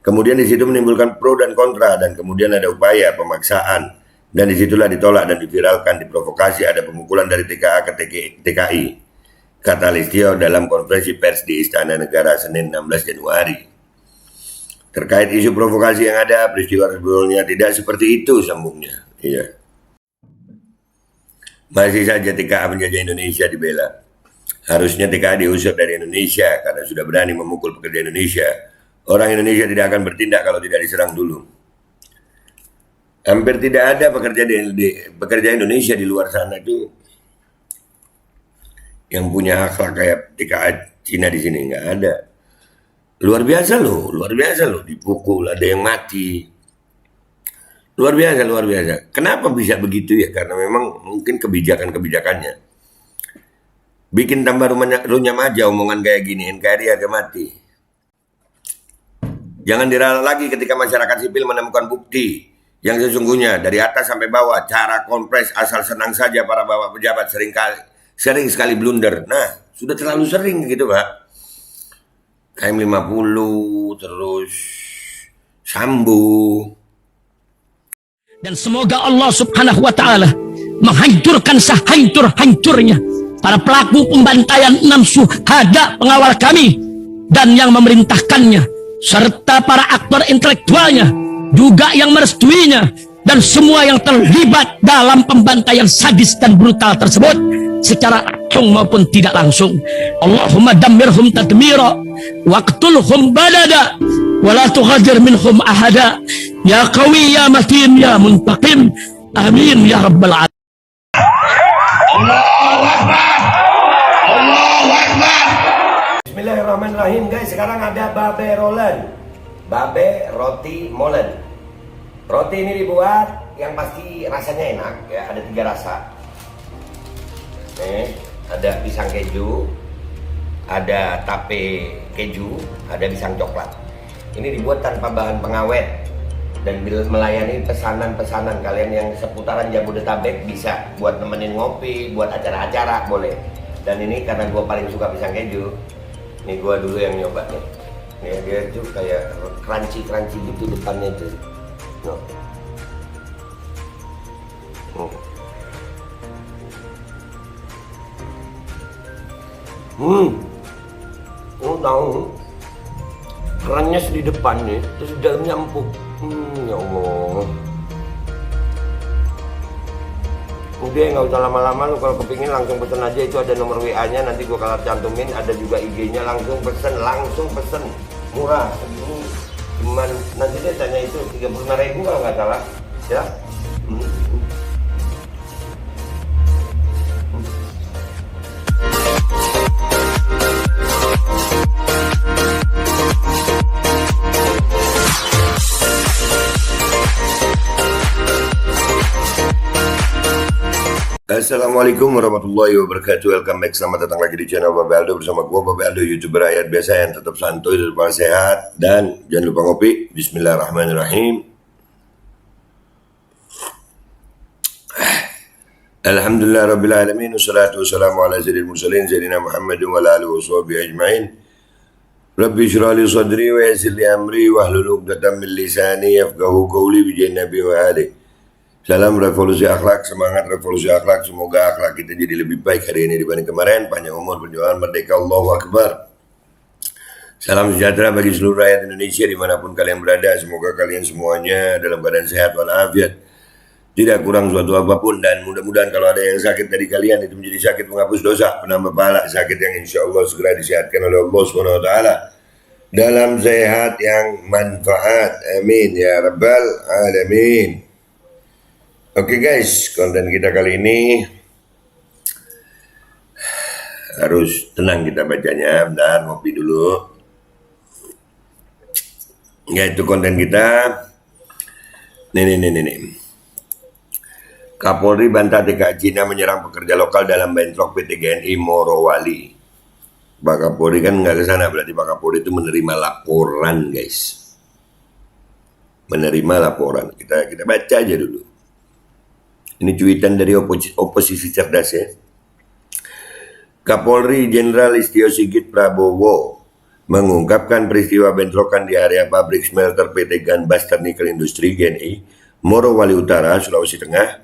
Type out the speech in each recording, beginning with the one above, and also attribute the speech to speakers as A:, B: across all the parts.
A: Kemudian di situ menimbulkan pro dan kontra, dan kemudian ada upaya pemaksaan, dan disitulah ditolak dan diviralkan, diprovokasi, ada pemukulan dari TKA ke TKI, kata Listio dalam konferensi pers di Istana Negara Senin 16 Januari. Terkait isu provokasi yang ada, peristiwa sebelumnya tidak seperti itu, sambungnya. Iya. Masih saja TKA penjajah Indonesia dibela. Harusnya TKA diusir dari Indonesia karena sudah berani memukul pekerja Indonesia. Orang Indonesia tidak akan bertindak kalau tidak diserang dulu. Hampir tidak ada pekerja Indonesia di luar sana itu yang punya akhlak kayak TKA Cina di sini, nggak ada. Luar biasa loh, dipukul, ada yang mati. Luar biasa. Kenapa bisa begitu ya? Karena memang mungkin kebijakannya. Bikin tambah runyam aja omongan kayak gini, NKRI harga mati. Jangan diralat lagi ketika masyarakat sipil menemukan bukti yang sesungguhnya dari atas sampai bawah, cara kompres asal senang saja para bapak pejabat sering sekali blunder. Nah, sudah terlalu sering gitu, Pak. KM50, terus Sambo.
B: Dan semoga Allah subhanahu wa ta'ala menghancurkan sehancur-hancurnya para pelaku pembantaian 6 syuhada pengawal kami dan yang memerintahkannya, serta para aktor intelektualnya juga yang merestuinya, dan semua yang terlibat dalam pembantaian sadis dan brutal tersebut secara langsung maupun tidak langsung. Allahumma dammirhum tadmira waqtulhum badada wala tughadir minhum ahada ya qawi ya matin ya muntaqim amin ya rabbal alamin.
A: Allahu Akbar. Bismillahirrahmanirrahim, guys. Sekarang ada babe rolen, babe roti molen. Roti ini dibuat yang pasti rasanya enak ya, ada 3 rasa. Nih, ada pisang keju, ada tape keju, ada pisang coklat. Ini dibuat tanpa bahan pengawet dan melayani pesanan-pesanan kalian yang seputaran Jabodetabek, bisa buat nemenin ngopi, buat acara-acara boleh. Dan ini karena gue paling suka pisang keju, ini gue dulu yang nyoba nih. Nih dia tuh kayak crunchy gitu depannya tuh. No. Tahu kerannya di depannya, terus di dalamnya empuk. Ya Allah. Udah nggak usah lama-lama, lu kalau kepingin langsung pesen aja, itu ada nomor WA-nya, nanti gua kalau cantumin, ada juga IG-nya, langsung pesen, murah. Ini cuman nanti dia tanya itu 35.000 kalau nggak salah, ya. Assalamualaikum warahmatullahi wabarakatuh. Welcome back, selamat datang lagi di channel Babe Aldo bersama gua Babe Aldo, YouTuber rakyat biasa yang tetap santuy, tetap sehat, dan jangan lupa ngopi. Bismillahirrahmanirrahim. Alhamdulillah rabbil alamin, wassalatu wassalamu ala sayyidil mursalin sayyidina Muhammadin wa ala alihi washabihi ajmain. Rabbi shrah li sadri wa yassir li amri wahlul 'uqdatam min lisani yafqahu qawli bi nabi wa alihi. Salam revolusi akhlak, semangat revolusi akhlak. Semoga akhlak kita jadi lebih baik hari ini dibanding kemarin. Panjang umur, perjuangan, merdeka, Allahu Akbar. Salam sejahtera bagi seluruh rakyat Indonesia dimanapun kalian berada. Semoga kalian semuanya dalam keadaan sehat walafiat, tidak kurang suatu apapun. Dan mudah-mudahan kalau ada yang sakit dari kalian, itu menjadi sakit menghapus dosa, penambah pahala, sakit yang insya Allah segera disehatkan oleh Allah SWT dalam sehat yang manfaat. Amin ya rabbal alamin. Oke guys, konten kita kali ini harus tenang kita bacanya. Bentar, ngopi dulu. Yaitu konten kita. Nih. Kapolri bantah TKA Cina menyerang pekerja lokal dalam bentrok PT GNI Morowali. Pak Kapolri kan nggak ke sana, berarti Pak Kapolri itu menerima laporan, guys. Menerima laporan. Kita baca aja dulu. Ini cuitan dari oposisi cerdas ya. Kapolri Jenderal Listio Sigit Prabowo mengungkapkan peristiwa bentrokan di area pabrik smelter PT Gunbuster Nickel Industri GNI, Morowali Utara, Sulawesi Tengah,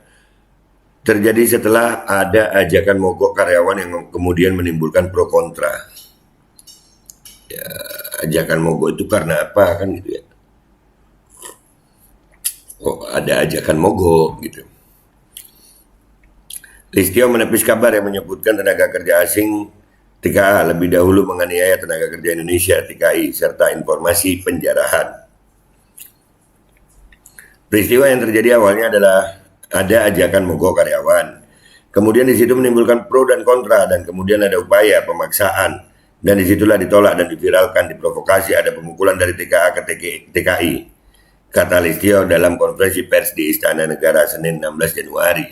A: terjadi setelah ada ajakan mogok karyawan yang kemudian menimbulkan pro kontra. Ya, ajakan mogok itu karena apa kan gitu ya? Kok ada ajakan mogok gitu. Listio menepis kabar yang menyebutkan tenaga kerja asing TKA lebih dahulu menganiaya tenaga kerja Indonesia TKI serta informasi penjarahan. Peristiwa yang terjadi awalnya adalah ada ajakan mogok karyawan. Kemudian di situ menimbulkan pro dan kontra dan kemudian ada upaya pemaksaan dan disitulah ditolak dan diviralkan, diprovokasi ada pemukulan dari TKA ke TKI. Kata Listio dalam konferensi pers di Istana Negara Senin 16 Januari.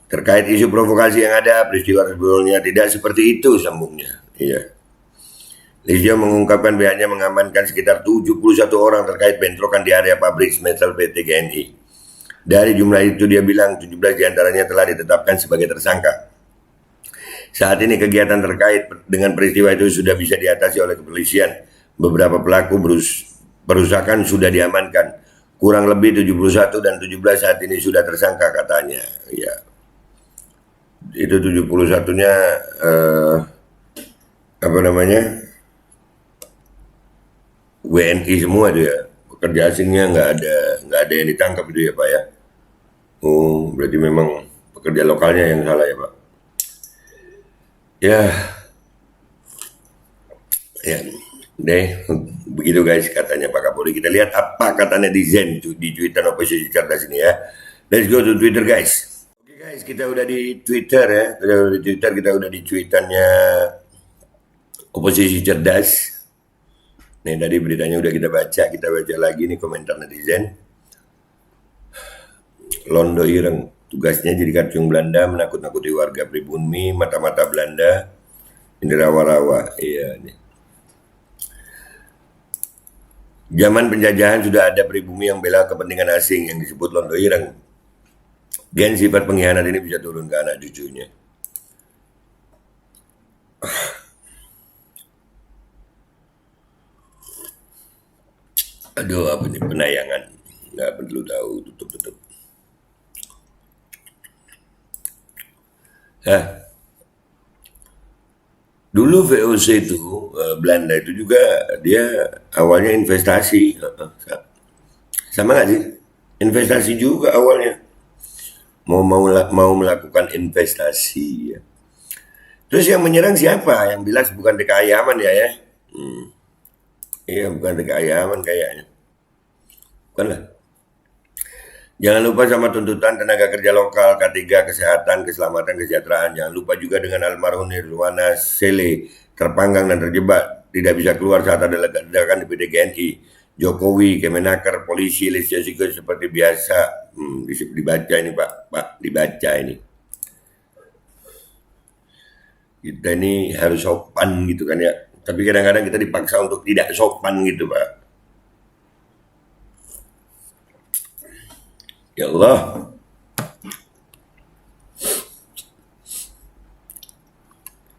A: Terkait isu provokasi yang ada, peristiwa sebelumnya tidak seperti itu, sambungnya. Iya. Listio mengungkapkan pihaknya mengamankan sekitar 71 orang terkait bentrokan di area pabrik smelter PT GNI. Dari jumlah itu dia bilang 17 diantaranya telah ditetapkan sebagai tersangka. Saat ini kegiatan terkait dengan peristiwa itu sudah bisa diatasi oleh kepolisian. Beberapa pelaku perusakan sudah diamankan. Kurang lebih 71 dan 17 saat ini sudah tersangka katanya. Ya. Itu 71-nya apa namanya? WNI semua itu ya. Pekerja asingnya nggak ada yang ditangkap itu ya Pak ya. Oh, berarti memang pekerja lokalnya yang salah ya Pak. Ya, deh, begitu guys katanya Pak Kapolri. Kita lihat apa kata netizen di Twitter Oposisi Cerdas ini ya. Let's go to Twitter guys. Oke guys, kita udah di Twitter ya. Kita udah di tweetannya Oposisi Cerdas. Nih tadi beritanya udah kita baca lagi nih komentar netizen. Londo Ireng, tugasnya jadi kacung Belanda, menakut-nakuti warga pribumi, mata-mata Belanda, ini rawa-rawa. Iya nih. Zaman penjajahan sudah ada pribumi yang bela kepentingan asing yang disebut Londo Ireng. Gen sifat pengkhianat ini bisa turun ke anak cucunya. Aduh, apa nih penayangan? Nggak perlu tahu, tutup. Dulu VOC itu, Belanda itu juga dia awalnya investasi. Sama nggak sih? Investasi juga awalnya. Mau melakukan investasi ya. Terus yang menyerang siapa? Yang bilang bukan TKI Aman ya. Iya, bukan TKI Aman kayaknya. Bukan lah. Jangan lupa sama tuntutan tenaga kerja lokal, K3, kesehatan, keselamatan, kesejahteraan. Jangan lupa juga dengan almarhum Nirwana Sele, terpanggang dan terjebak, tidak bisa keluar saat ada ledakan di PT GNI. Jokowi, Kemenaker, polisi, Listio Sigit seperti biasa. Dibaca ini Pak, dibaca ini. Kita ini harus sopan gitu kan ya. Tapi kadang-kadang kita dipaksa untuk tidak sopan gitu Pak. Ya Allah.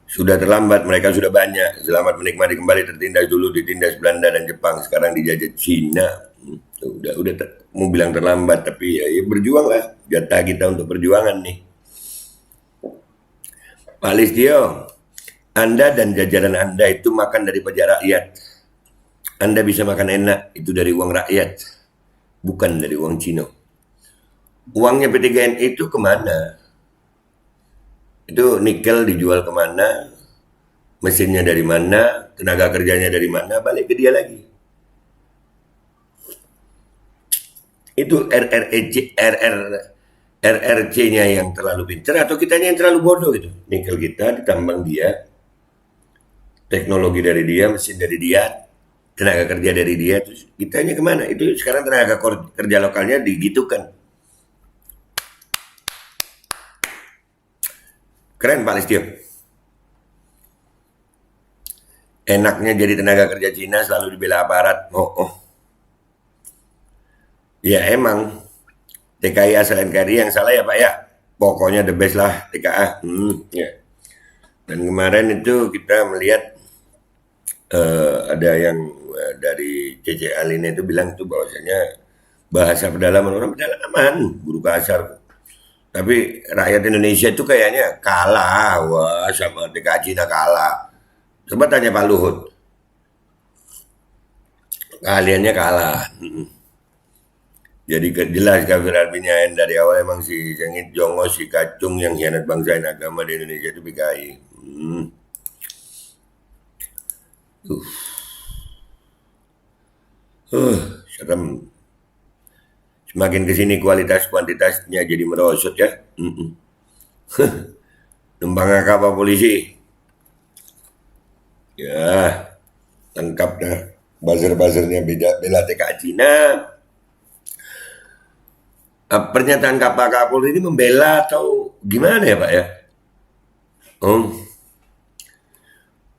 A: Sudah terlambat, mereka sudah banyak. Selamat menikmati kembali, tertindas dulu ditindas Belanda dan Jepang, sekarang dijajah Cina. Udah mau bilang terlambat, tapi ya berjuang lah. Jatah kita untuk perjuangan nih. Pak Listio, Anda dan jajaran Anda itu makan dari pajak rakyat. Anda bisa makan enak, itu dari uang rakyat, bukan dari uang Cina. Uangnya PT GNI itu kemana? Itu nikel dijual kemana? Mesinnya dari mana? Tenaga kerjanya dari mana? Balik ke dia lagi. Itu RRC-nya yang terlalu pintar atau kitanya yang terlalu bodoh gitu. Nikel kita ditambang dia, teknologi dari dia, mesin dari dia, tenaga kerja dari dia, terus kitanya kemana? Itu sekarang tenaga kerja lokalnya digitukan. Keren Pak Listio. Enaknya jadi tenaga kerja Cina selalu dibela aparat. Ya emang TKI asal NKRI yang salah ya Pak ya. Pokoknya the best lah TKA. Ya. Dan kemarin itu kita melihat Ada yang dari CC Alina itu bilang tuh bahwasanya bahasa pedalaman orang pedalaman, guru kasar. Tapi rakyat Indonesia itu kayaknya kalah, wah sama TK Cina kalah. Coba tanya Pak Luhut, keahliannya kalah. Jadi jelas kafir artinya dari awal emang si Sengit Jongo, si Kacung yang hianat bangsa dan agama di Indonesia itu PKI. Serem. Semakin kesini kualitas kuantitasnya jadi merosot ya. Numpang kapal polisi. Ya, lengkap dah. Buzzer-buzzernya bela TK Cina. Pernyataan Kapolri ini membela atau gimana ya Pak ya?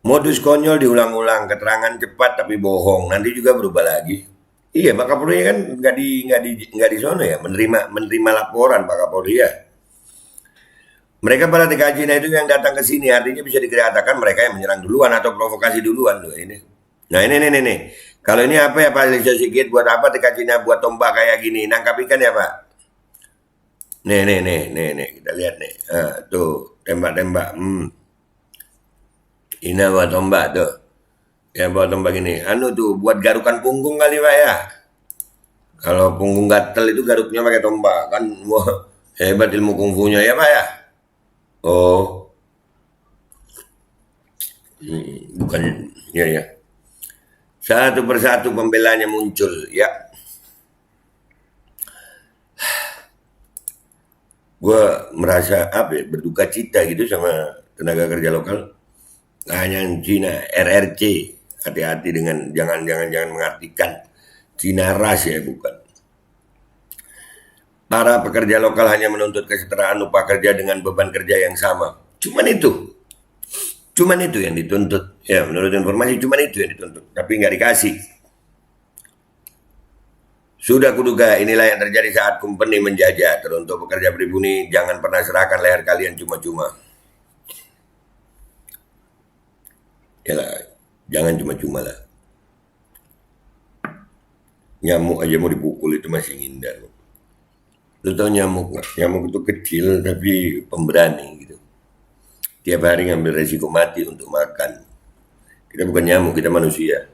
A: Modus konyol diulang-ulang, keterangan cepat tapi bohong, nanti juga berubah lagi. Iya Pak Kapolri kan nggak di sono ya, menerima laporan Pak Kapolri ya. Mereka para TK Cina itu yang datang ke sini artinya bisa dikatakan mereka yang menyerang duluan atau provokasi duluan loh ini. Nah ini. Kalau ini apa ya Pak Lisa Sigit, buat apa TK Cina buat tombak kayak gini? Nangkap ikan ya Pak? Nih, kita lihat nih. Tuh, tembak-tembak. Ini buat tombak tuh. Ya buat tombak ini. Tuh, buat garukan punggung kali Pak ya. Kalau punggung gatel itu garuknya pakai tombak. Kan, wah, hebat ilmu kungfunya ya Pak ya. Oh. Bukan, ya. Satu persatu pembelanya muncul, ya. Gue merasa berduka cita gitu sama tenaga kerja lokal. Hanya Cina RRC, hati-hati dengan jangan mengartikan Cina ras ya, bukan. Para pekerja lokal hanya menuntut kesetaraan upah kerja dengan beban kerja yang sama. Cuman itu yang dituntut. Ya, menurut informasi cuman itu yang dituntut, tapi nggak dikasih. Sudah kuduga inilah yang terjadi saat company menjajah. Teruntuk pekerja pribumi, jangan pernah serahkan leher kalian cuma-cuma. Yalah, jangan cuma-cuma lah. Nyamuk aja mau dipukul itu masih ngindar. Lu tau nyamuk gak? Nyamuk itu kecil tapi pemberani gitu. Tiap hari ngambil resiko mati untuk makan. Kita bukan nyamuk, kita manusia.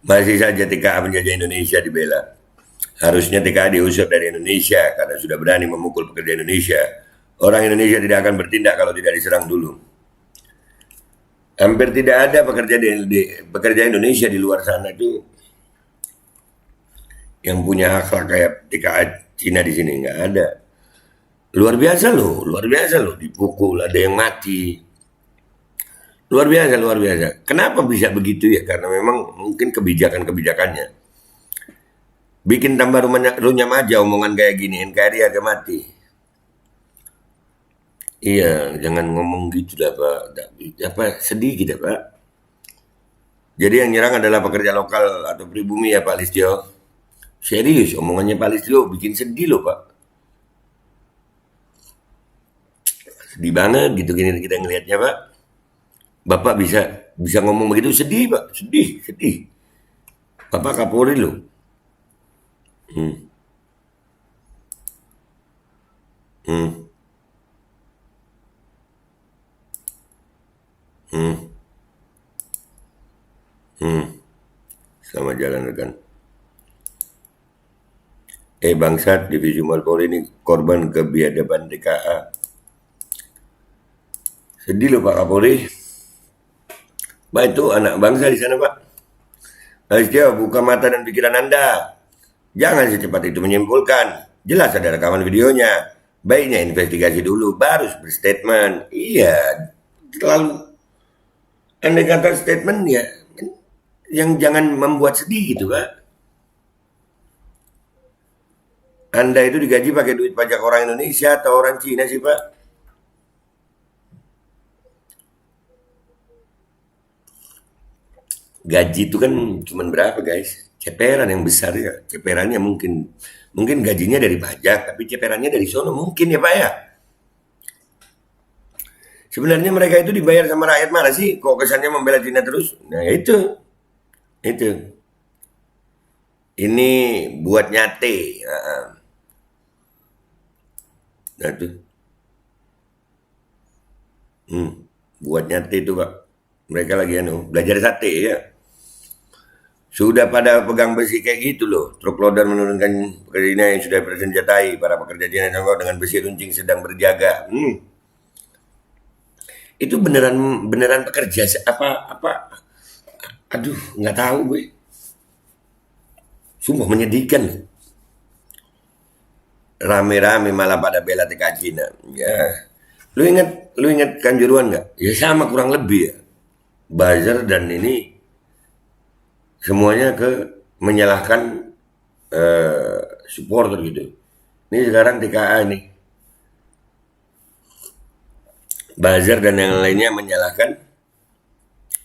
A: Masih saja TKA menjajah Indonesia dibela. Harusnya TKA diusir dari Indonesia karena sudah berani memukul pekerja Indonesia. Orang Indonesia tidak akan bertindak kalau tidak diserang dulu. Hampir tidak ada pekerja Indonesia di luar sana itu yang punya akhlak kayak TKA Cina di sini, nggak ada. Luar biasa loh, dipukul, ada yang mati. Luar biasa. Kenapa bisa begitu ya? Karena memang mungkin kebijakannya. Bikin tambah runyam aja omongan kayak gini, NKRI agak mati. Iya, jangan ngomong gitu lah Pak. Sedih kita Pak. Jadi yang nyerang adalah pekerja lokal atau pribumi ya Pak Listio. Serius, omongannya Pak Listio bikin sedih loh Pak. Sedih banget gitu gini kita ngelihatnya Pak. Bapak bisa ngomong begitu, sedih Pak, sedih. Bapak Kapolri loh. Selamat jalan rekan. Bangsat, Divisi Humas Polri ini korban kebiadaban TKA. Sedih loh Pak Kapolri. Pak itu anak bangsa di sana Pak. Harus buka mata dan pikiran Anda. Jangan secepat itu menyimpulkan. Jelas ada rekaman videonya. Baiknya investigasi dulu, baru berstatement. Iya, terlalu Anda kata statement ya, yang jangan membuat sedih gitu Pak. Anda itu digaji pakai duit pajak orang Indonesia atau orang Cina sih Pak? Gaji itu kan cuma berapa guys? Ceperan yang besar ya. Ceperannya mungkin gajinya dari pajak, tapi ceperannya dari sono mungkin ya Pak ya. Sebenarnya mereka itu dibayar sama rakyat mana sih? Kok kesannya membela Cina terus? Nah itu. Ini buat nyate. Nah itu. Buat nyate itu Pak. Mereka lagi belajar sate ya. Sudah pada pegang besi kayak gitu loh. Truk loader menurunkan pekerja yang sudah bersenjatai. Para pekerja Cina Tiongkok dengan besi runcing sedang berjaga. Itu beneran pekerja apa? Aduh, nggak tahu gue. Sumpah menyedihkan. Rame-rame malah pada bela TK Cina. Ya. Lu ingat Kanjuruhan nggak? Ya sama kurang lebih ya. Buzzer dan ini semuanya menyalahkan supporter gitu. Ini sekarang TKA nih. Buzzer dan yang lainnya menyalahkan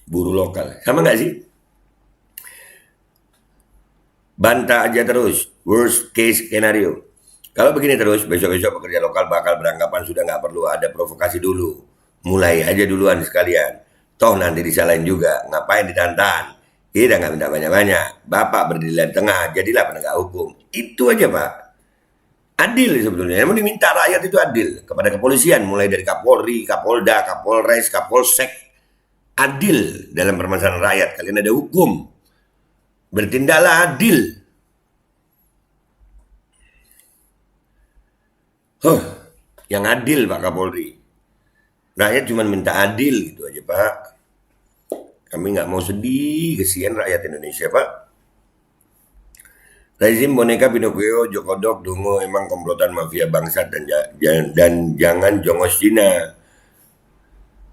A: buruh lokal. Sama nggak sih? Bantah aja terus. Worst case scenario. Kalau begini terus, besok-besok pekerja lokal bakal beranggapan sudah nggak perlu ada provokasi dulu. Mulai aja duluan sekalian. Toh nanti disalahin juga. Ngapain ditantang? Kita nggak minta banyak-banyak. Bapak berdiri di tengah, jadilah penegak hukum. Itu aja Pak. Adil sebetulnya. Yang diminta rakyat itu adil. Kepada kepolisian, mulai dari Kapolri, Kapolda, Kapolres, Kapolsek. Adil dalam permasalahan rakyat. Kalian ada hukum. Bertindaklah adil. Yang adil Pak Kapolri. Rakyat cuma minta adil gitu aja Pak. Kami nggak mau sedih, kesian rakyat Indonesia Pak. Rezim boneka Pinocchio, Jokodok, Dungo emang komplotan mafia bangsat dan jangan jongos Cina.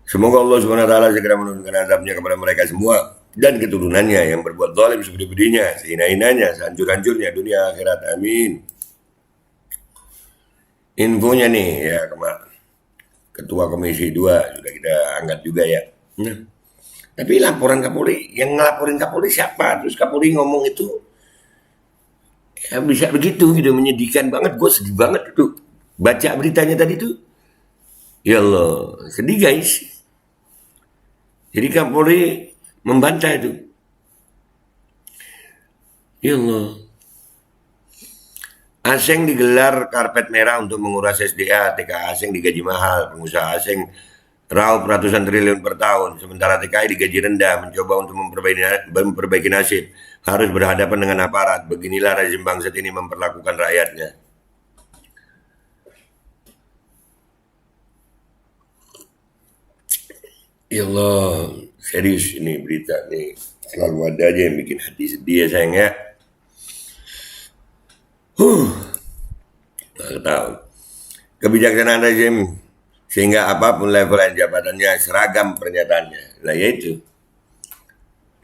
A: Semoga Allah SWT segera menurunkan azabnya kepada mereka semua dan keturunannya yang berbuat zalim sebedi-bedinya, sehina-hinanya, sehancur-hancurnya dunia akhirat. Amin. Infonya nih ya Ketua Komisi 2 sudah kita angkat juga ya. Tapi laporan Kapolri, yang ngelaporin Kapolri siapa? Terus Kapolri ngomong itu ya bisa begitu gitu, menyedihkan banget. Gue sedih banget tuh baca beritanya tadi tuh. Ya Allah, sedih guys. Jadi Kapolri membantah itu. Ya Allah. Asing digelar karpet merah untuk menguras SDA, TKA asing digaji mahal, pengusaha asing raup ratusan triliun per tahun, sementara TKI digaji rendah, mencoba untuk memperbaiki nasib, harus berhadapan dengan aparat. Beginilah rezim bangsat ini memperlakukan rakyatnya. Ya Allah, serius ini berita nih, selalu ada aja yang bikin hati sedih ya sayang ya. Nggak tahu. Kebijaksanaan rezim sehingga apapun level jabatannya seragam pernyataannya. Nah ya itu.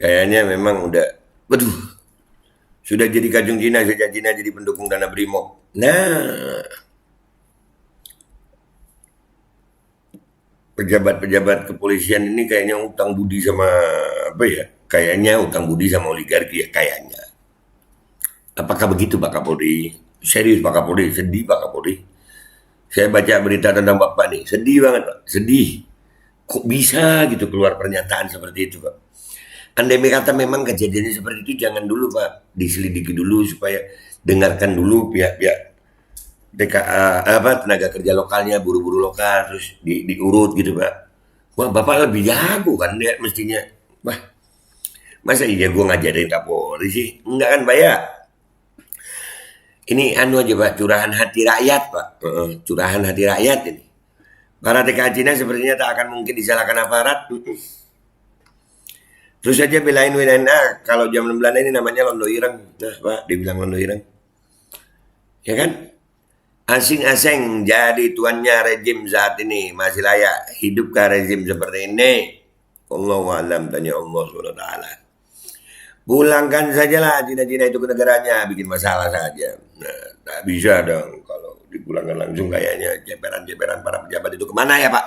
A: Kayaknya memang sudah jadi kacung Cina sejak Cina jadi pendukung dana Brimob. Nah, pejabat-pejabat kepolisian ini kayaknya utang budi sama Kayaknya utang budi sama oligarki ya kayaknya. Apakah begitu Pak Kapolri? Serius Pak Kapolri, sedih Pak Kapolri. Saya baca berita tentang Bapak nih, sedih banget Pak, sedih. Kok bisa gitu keluar pernyataan seperti itu Pak? Andai kata memang kejadiannya seperti itu, jangan dulu Pak, diselidiki dulu supaya dengarkan dulu pihak-pihak TKA, tenaga kerja lokalnya, buruh-buruh lokal, terus diurut gitu Pak. Wah Bapak lebih jago kan dia mestinya. Wah, masa iya gue ngajarin Kapolri sih? Enggak kan Pak ya? Ini aja Pak, curahan hati rakyat Pak. Curahan hati rakyat ini. Para TKA Cina sepertinya tak akan mungkin disalahkan aparat. Terus saja belain WNA, kalau zaman Belanda ini namanya londo ireng. Nah Pak, dibilang londo ireng. Ya kan? Asing-asing jadi tuannya rezim saat ini. Masih layak hidupkah rezim seperti ini? Allahu a'lam, tanya Allah SWT. Pulangkan sajalah Cina-Cina itu ke negaranya, bikin masalah saja. Nah, tak bisa dong kalau dipulangkan langsung, kayaknya jeperan-jeperan para pejabat itu kemana ya Pak?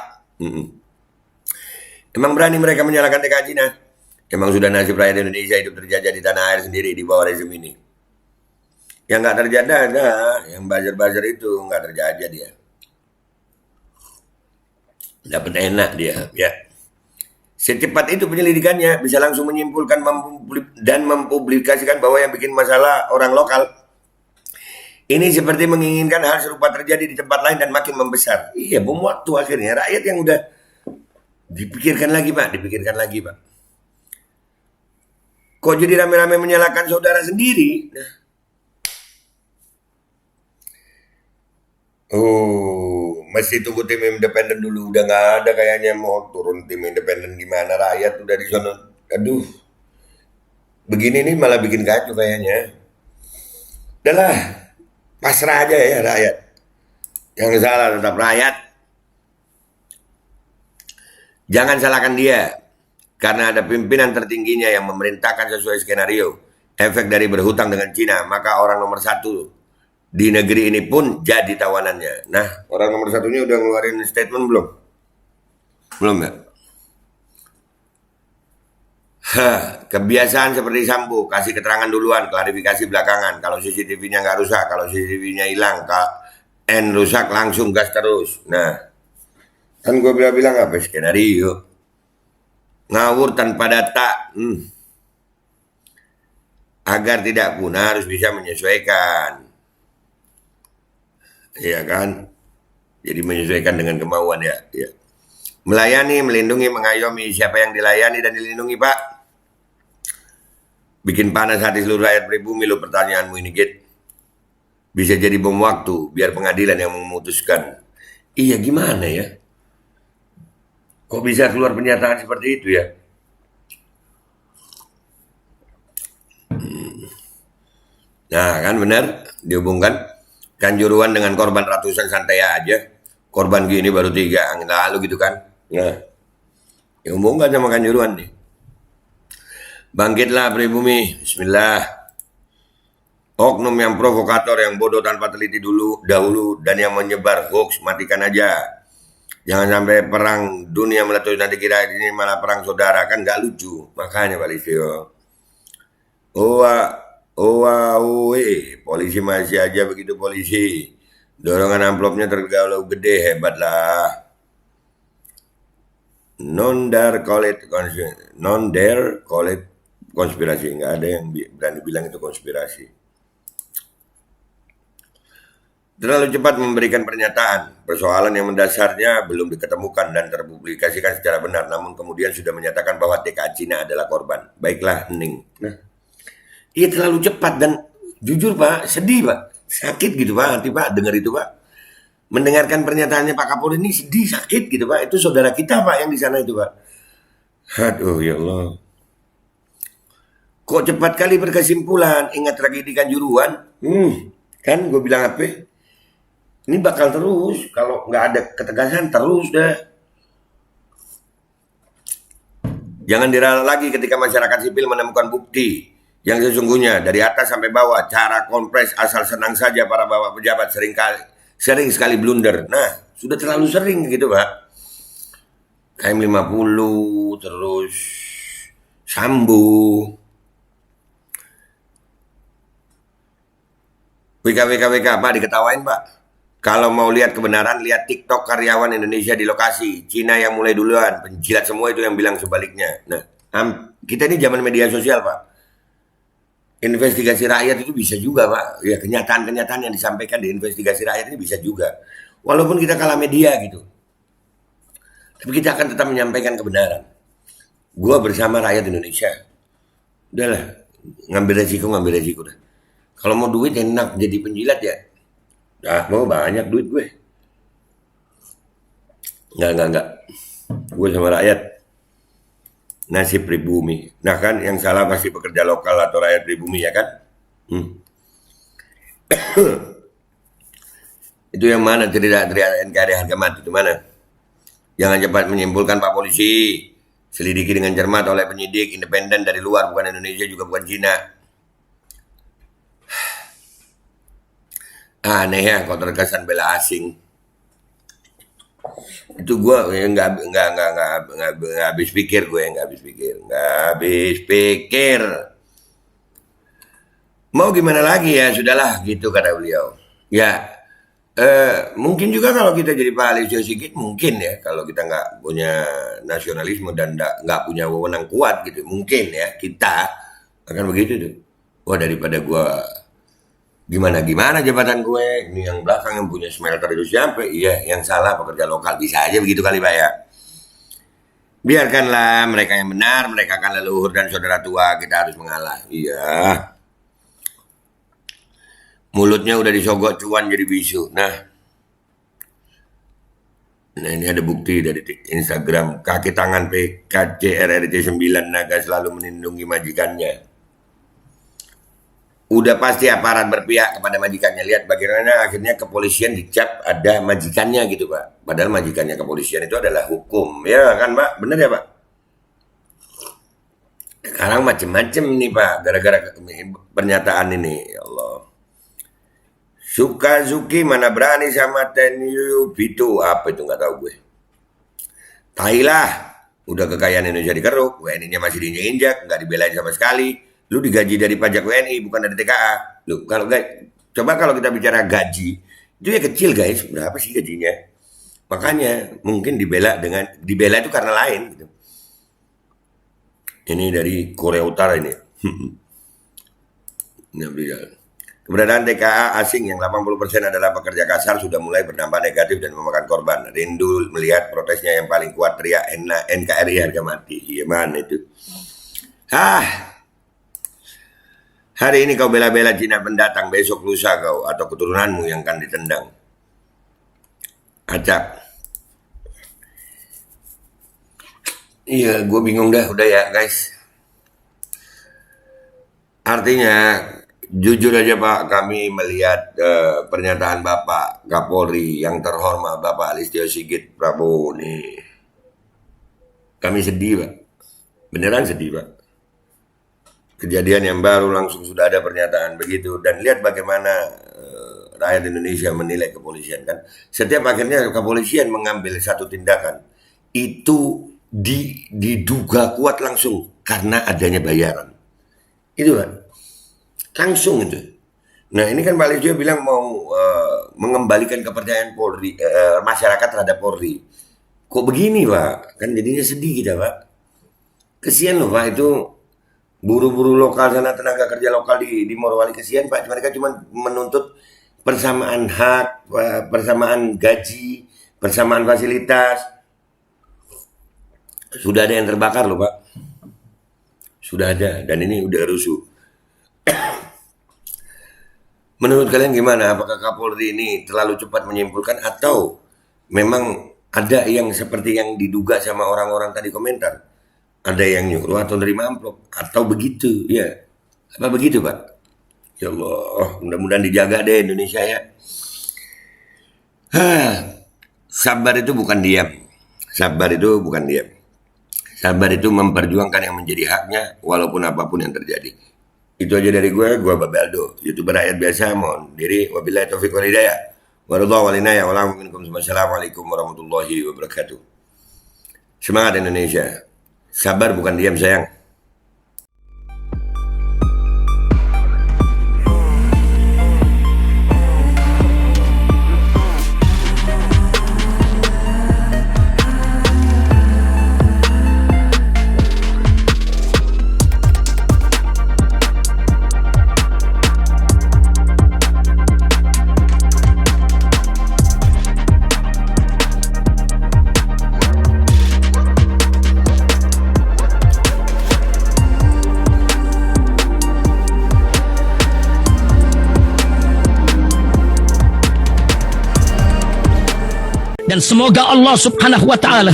A: Emang berani mereka menyalahkan TKA Cina? Emang sudah nasib rakyat Indonesia hidup terjajah di tanah air sendiri di bawah rezim ini. Yang nggak terjajah ada, yang buzzer-buzzer itu nggak terjajah dia. Dapat enak dia, ya. Secepat itu penyelidikannya, bisa langsung menyimpulkan dan mempublikasikan bahwa yang bikin masalah orang lokal. Ini seperti menginginkan hal serupa terjadi di tempat lain dan makin membesar. Iya, bom waktu akhirnya. Rakyat yang udah dipikirkan lagi, Pak. Dipikirkan lagi, Pak. Kok jadi rame-rame menyalahkan saudara sendiri? Nah. Oh, mesti tunggu tim independen dulu. Udah nggak ada kayaknya mau turun tim independen gimana. Rakyat udah di sana. Aduh, begini nih malah bikin kacau kayaknya. Udahlah, pasrah aja ya rakyat. Yang salah tetap rakyat. Jangan salahkan dia. Karena ada pimpinan tertingginya yang memerintahkan sesuai skenario. Efek dari berhutang dengan Cina, maka orang nomor satu di negeri ini pun jadi tawanannya. Nah, orang nomor satunya udah ngeluarin statement belum? Belum ya? Kebiasaan seperti Sambo, kasih keterangan duluan, klarifikasi belakangan. Kalau CCTV-nya nggak rusak, kalau CCTV-nya hilang, N rusak langsung gas terus. Nah, kan gue bilang apa skenario? Ngawur tanpa data. Agar tidak punah harus bisa menyesuaikan. Iya kan? Jadi menyesuaikan dengan kemauan ya. Ya. Melayani, melindungi, mengayomi siapa yang dilayani dan dilindungi, Pak. Bikin panas hati seluruh rakyat pribumi lo pertanyaanmu ini, Git. Bisa jadi bom waktu, biar pengadilan yang memutuskan. Iya, gimana ya? Kok bisa keluar pernyataan seperti itu ya? Nah, kan benar dihubungkan Kanjuruhan dengan korban ratusan santai aja. Korban gini baru 3 angin lalu gitu kan. Nah, dihubungkan sama Kanjuruhan nih. Bangkitlah pribumi, bismillah. Oknum yang provokator, yang bodoh tanpa teliti dahulu, dan yang menyebar hoax, matikan aja. Jangan sampai perang dunia meletus nanti kira ini malah perang saudara, kan gak lucu. Makanya Pak Listio. Polisi masih aja begitu polisi. Dorongan amplopnya tergalau gede, hebat lah. Non-dare call it konspirasi. Nggak ada yang berani bilang itu konspirasi. Terlalu cepat memberikan pernyataan. Persoalan yang mendasarnya belum diketemukan dan terpublikasikan secara benar. Namun kemudian sudah menyatakan bahwa TKA Cina adalah korban. Baiklah, Ning. Nah, iya terlalu cepat dan jujur Pak, sedih Pak. Sakit gitu Pak, nanti Pak dengar itu Pak. Mendengarkan pernyataannya Pak Kapolri ini sedih, sakit gitu Pak. Itu saudara kita Pak yang di sana itu Pak. Aduh ya Allah. Kok cepat kali berkesimpulan? Ingat tragedi Kanjuruhan? Kan gue bilang apa? Ini bakal terus, kalau nggak ada ketegasan terus dah. Jangan diralat lagi ketika masyarakat sipil menemukan bukti yang sesungguhnya dari atas sampai bawah. Cara kompres asal senang saja para bapak pejabat sering sekali blunder. Nah, sudah terlalu sering gitu Pak. KM 50 terus Sambo. WK Pak diketawain Pak. Kalau mau lihat kebenaran, lihat TikTok karyawan Indonesia di lokasi. Cina yang mulai duluan, penjilat semua itu yang bilang sebaliknya. Nah, kita ini zaman media sosial Pak. Investigasi rakyat itu bisa juga Pak. Ya kenyataan-kenyataan yang disampaikan di investigasi rakyat ini bisa juga. Walaupun kita kalah media gitu. Tapi kita akan tetap menyampaikan kebenaran. Gua bersama rakyat Indonesia. Udahlah, ngambil resiko dah. Kalau mau duit enak jadi penjilat ya. Mau banyak duit gue. Enggak. Gue sama rakyat. Nasib pribumi. Nah kan yang salah pasti pekerja lokal atau rakyat pribumi ya kan? Itu yang mana teriak NKRI harga mati itu mana? Jangan cepat menyimpulkan Pak Polisi. Selidiki dengan cermat oleh penyidik independen dari luar, bukan Indonesia juga bukan Cina. Aneh ya kalau terkesan bela asing. Itu gue nggak habis pikir nggak habis pikir. Mau gimana lagi ya, sudahlah gitu kata beliau. Ya, Mungkin juga kalau kita jadi Pak Listio Sigit, mungkin ya, kalau kita nggak punya nasionalisme dan nggak punya wewenang kuat gitu, mungkin ya kita akan begitu tuh. Wah, daripada gua gimana jabatan gue, ini yang belakang yang punya smelter itu siapa? Iya, yang salah pekerja lokal, bisa aja begitu kali Pak ya. Biarkanlah mereka yang benar, mereka kan leluhur dan saudara tua, kita harus mengalah. Iya. Mulutnya udah disogok cuan jadi bisu. Nah ini ada bukti dari Instagram. Kaki tangan PKCRRT 9 naga selalu melindungi majikannya. Udah pasti aparat berpihak kepada majikannya. Lihat bagaimana akhirnya kepolisian dicap ada majikannya gitu Pak. Padahal majikannya kepolisian itu adalah hukum. Ya kan Pak? Bener ya Pak? Sekarang macem-macem nih Pak. Gara-gara pernyataan ini. Ya Allah. Suka-suki mana berani sama Tenyu Bitu. Apa itu nggak tahu gue. Thailand. Udah kekayaan Indonesia dikeruk. WNI-nya masih diinjak. Nggak dibelain sama sekali. Lu digaji dari pajak WNI, bukan dari TKA. Lu kalau coba kalau kita bicara gaji, itu ya kecil guys. Berapa sih gajinya? Makanya mungkin dibela itu karena lain gitu. Ini dari Korea Utara ini. Keberadaan TKA asing yang 80% adalah pekerja kasar sudah mulai berdampak negatif dan memakan korban. Rindu melihat protesnya yang paling kuat teriak NKRI harga mati. Iya mana itu? Hari ini kau bela-bela Cina pendatang, besok lusa kau atau keturunanmu yang akan ditendang. Acap. Iya, gue bingung dah, udah ya guys. Artinya, jujur aja Pak, kami melihat pernyataan Bapak Kapolri yang terhormat Bapak Listio Sigit Prabowo nih. Kami sedih Pak, beneran sedih Pak. Kejadian yang baru langsung sudah ada pernyataan begitu, dan lihat bagaimana rakyat Indonesia menilai kepolisian kan. Setiap akhirnya kepolisian mengambil satu tindakan itu diduga kuat langsung karena adanya bayaran. Itu kan langsung itu. Nah ini kan Pak Listio bilang mau mengembalikan kepercayaan Polri, masyarakat terhadap Polri. Kok begini Pak? Kan jadinya sedih kita Pak. Kesian loh Pak itu. Buru-buru lokal sana, tenaga kerja lokal di Morowali, kesian Pak. Mereka cuma menuntut persamaan hak, persamaan gaji, persamaan fasilitas. Sudah ada yang terbakar loh Pak. Sudah ada, dan ini udah rusuh. Menurut kalian gimana? Apakah Kapolri ini terlalu cepat menyimpulkan atau memang ada yang seperti yang diduga sama orang-orang tadi komentar? Ada yang nyuruh atau nerima amplop atau begitu ya? Apa begitu Pak? Ya Allah, mudah-mudahan dijaga deh Indonesia ya. Sabar itu bukan diam. Sabar itu bukan diam. Sabar itu memperjuangkan yang menjadi haknya walaupun apapun yang terjadi. Itu aja dari gue Babe Aldo, YouTuber rakyat biasa. Mohon diri, wabillahi taufiq wal hidayah. Waradha walinaya wassalamualaikum warahmatullahi wabarakatuh. Semangat Indonesia. Sabar bukan diam sayang.
B: Dan semoga Allah subhanahu wa ta'ala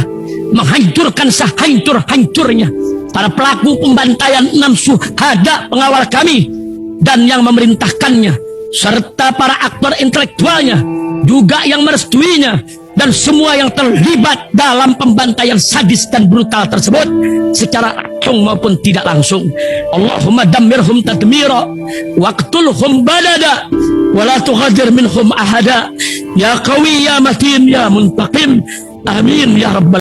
B: menghancurkan sehancur-hancurnya para pelaku pembantaian 6 syuhada pengawal kami dan yang memerintahkannya, serta para aktor intelektualnya juga yang merestuinya, dan semua yang terlibat dalam pembantaian sadis dan brutal tersebut secara langsung maupun tidak langsung. Allahumma dammirhum tadmira waqtulhum badada wala tughadir minhum ahada ya qawi ya matin ya muntaqim amin ya rabbal